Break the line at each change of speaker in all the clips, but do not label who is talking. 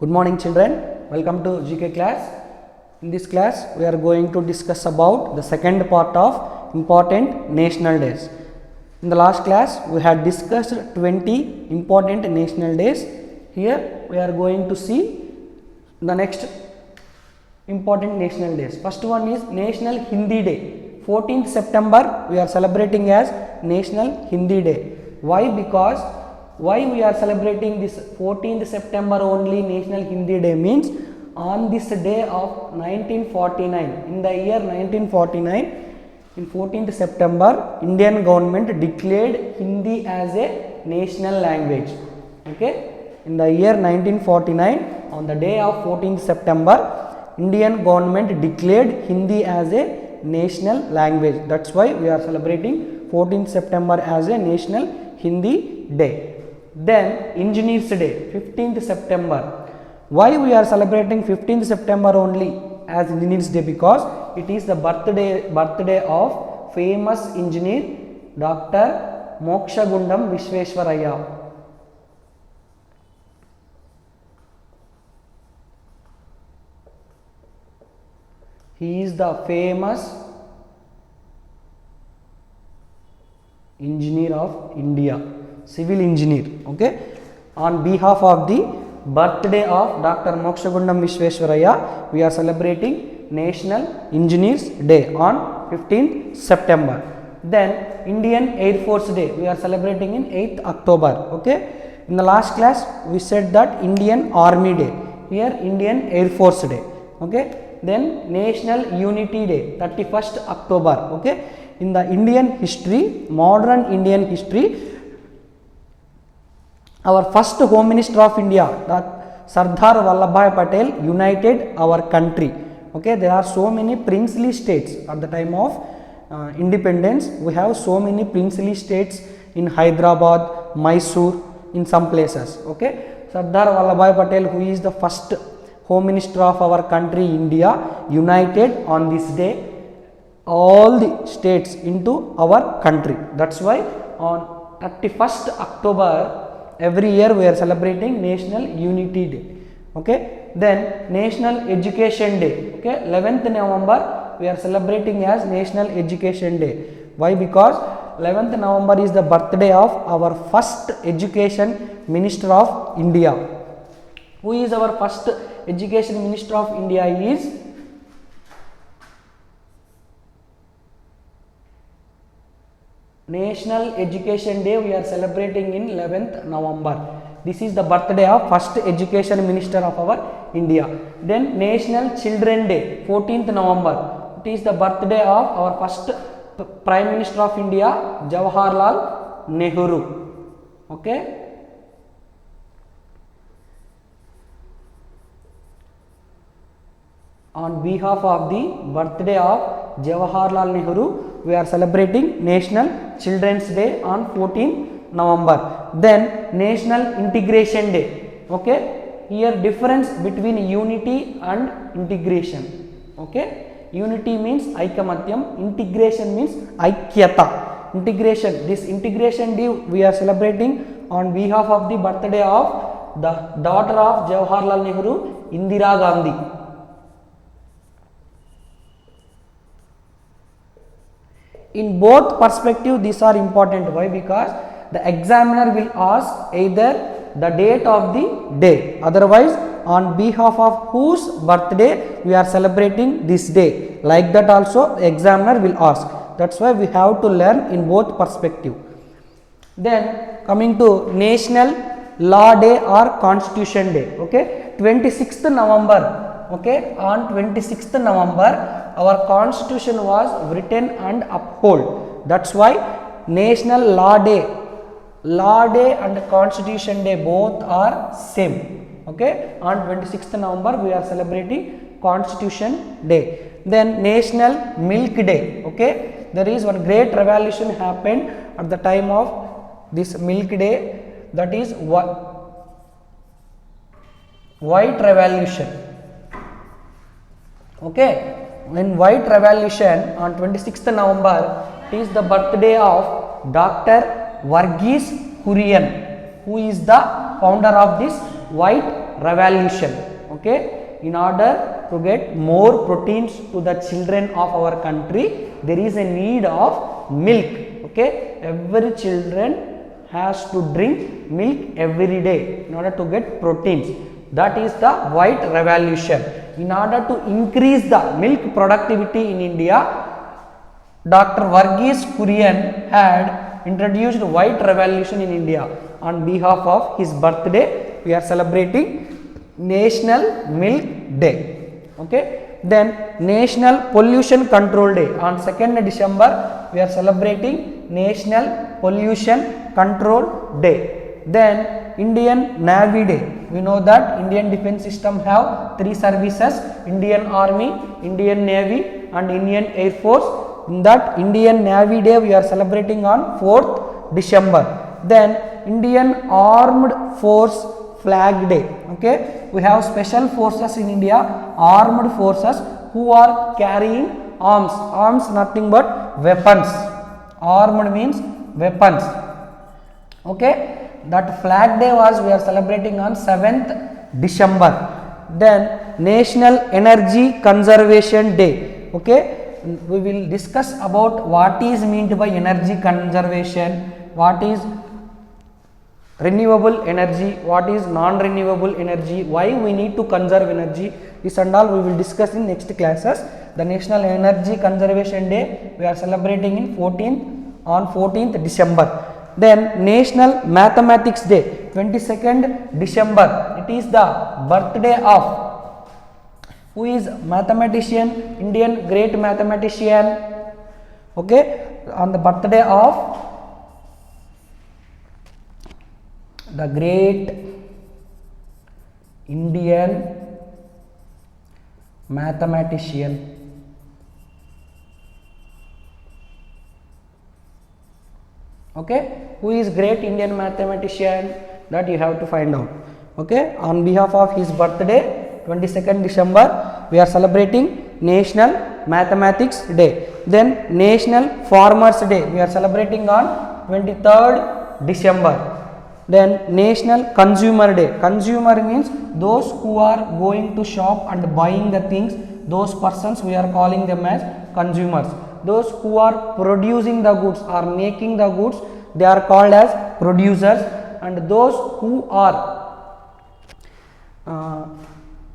Good morning children, welcome to GK class. In this class we are going to discuss about the second part of important national days. In the last class we had discussed 20 important national days. Here we are going to see the next important national days. First one is National Hindi Day. 14th September we are celebrating as National Hindi Day. Why we are celebrating this 14th September only National Hindi Day means on this day of 1949, in the year 1949, in 14th September, Indian government declared Hindi as a national language. Okay, in the year 1949, on the day of 14th September, Indian government declared Hindi as a national language. That's why we are celebrating 14th September as a National Hindi Day. Then Engineers Day, 15th September. Why we are celebrating 15th September only as Engineers Day? Because it is the birthday of famous engineer Dr. Mokshagundam Visvesvaraya. He is the famous engineer of India, civil engineer. Okay, on behalf of the birthday of Dr. Mokshagundam Visvesvaraya, we are celebrating National Engineers Day on 15th September. Then Indian Air Force Day we are celebrating in 8th October. Okay, in the last class we said that Indian Army Day, here Indian Air Force Day. Okay, then National Unity Day, 31st October. Okay, in the Indian history, modern Indian history, our first Home Minister of India, Sardar Vallabhbhai Patel, united our country. Okay, there are so many princely states at the time of independence. We have so many princely states in Hyderabad, Mysore, in some places. Okay, Sardar Vallabhbhai Patel, who is the first Home Minister of our country India, united on this day all the states into our country. That's why on 31st October every year we are celebrating National Unity Day. Okay, then National Education Day. Okay, 11th November we are celebrating as National Education Day. Why? Because 11th November is the birthday of our first Education Minister of India. Who is our first Education Minister of India? Is National Education Day we are celebrating in 11th November. This is the birthday of first Education Minister of our India. Then National Children Day, 14th November. It is the birthday of our first Prime Minister of India, Jawaharlal Nehru. Okay. On behalf of the birthday of Jawaharlal Nehru, we are celebrating National Children's Day on 14th November. Then National Integration Day. Okay, here difference between unity and integration. Okay, unity means Aikamathyam, integration means Aikyata. Integration, this Integration Day we are celebrating on behalf of the birthday of the daughter of Jawaharlal Nehru, Indira Gandhi. In both perspective these are important. Why? Because the examiner will ask either the date of the day, otherwise on behalf of whose birthday we are celebrating this day, like that also the examiner will ask. That's why we have to learn in both perspective. Then coming to National Law Day or Constitution Day. Okay, 26th November. Okay, on 26th November our constitution was written and upheld. That's why National Law Day and Constitution Day both are same. Okay, on 26th November we are celebrating Constitution Day. Then National Milk Day. Okay, there is one great revolution happened at the time of this Milk Day, that is White Revolution. Okay, in White Revolution on 26th November, it is the birthday of Dr. Varghese Kurian, who is the founder of this White revolution. Okay, in order to get more proteins to the children of our country, there is a need of milk. Okay, every children has to drink milk every day in order to get proteins. That is the white revolution. In order to increase the milk productivity in India, Dr. Varghese Kurian had introduced white revolution in India. On behalf of his birthday, we are celebrating National Milk Day. Okay. Then National Pollution Control Day. On 2nd December, we are celebrating National Pollution Control Day. Then Indian Navy Day. We know that Indian defense system have 3 services: Indian Army, Indian Navy and Indian Air Force. In that Indian Navy Day we are celebrating on 4th December. Then Indian Armed Force Flag Day. Okay, we have special forces in India, armed forces who are carrying arms. Arms nothing but weapons. Armed means weapons. Okay, that flag day was we are celebrating on 7th December. Then National Energy Conservation Day. Okay, we will discuss about what is meant by energy conservation, what is renewable energy, what is non-renewable energy, why we need to conserve energy. This and all we will discuss in next classes. The National Energy Conservation Day we are celebrating on 14th December. Then National Mathematics Day, 22nd December. It is the birthday of who is mathematician, Indian great mathematician. Okay, on the birthday of the great Indian mathematician. Okay, who is great Indian mathematician, that you have to find out. Okay, on behalf of his birthday 22nd December we are celebrating National Mathematics Day. Then National Farmers Day we are celebrating on 23rd December. Then National Consumer Day. Consumer means those who are going to shop and buying the things, those persons we are calling them as consumers. Those who are producing the goods or making the goods, they are called as producers, and those who are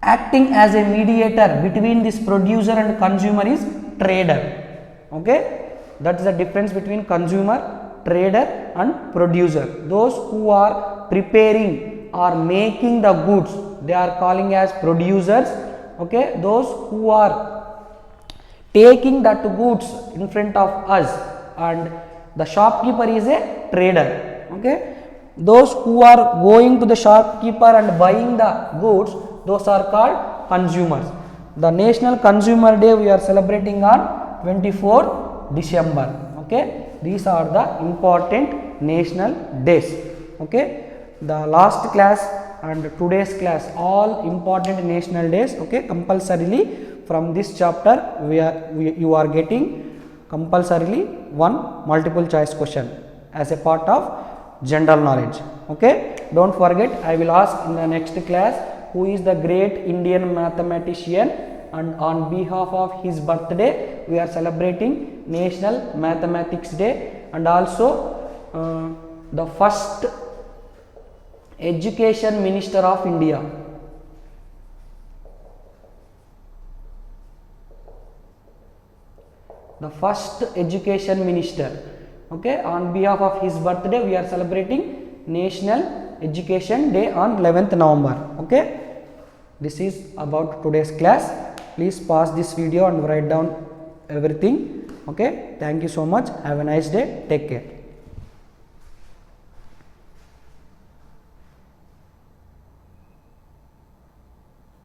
acting as a mediator between this producer and consumer is trader. Okay, that is the difference between consumer, trader and producer. Those who are preparing or making the goods, they are calling as producers. Okay, those who are taking that goods in front of us and the shopkeeper is a trader. Okay, those who are going to the shopkeeper and buying the goods, those are called consumers. The National Consumer Day we are celebrating on 24th December. Okay, these are the important national days. Okay, the last class and today's class, all important national days. Okay, compulsorily from this chapter you are getting compulsorily one multiple choice question as a part of general knowledge. Okay, don't forget, I will ask in the next class who is the great Indian mathematician, and on behalf of his birthday we are celebrating National Mathematics Day, and also the first Education Minister of India. The first Education Minister. Okay, on behalf of his birthday we are celebrating National Education Day on 11th November. Okay, this is about today's class. Please pause this video and write down everything. Okay, thank you so much. Have a nice day. Take care.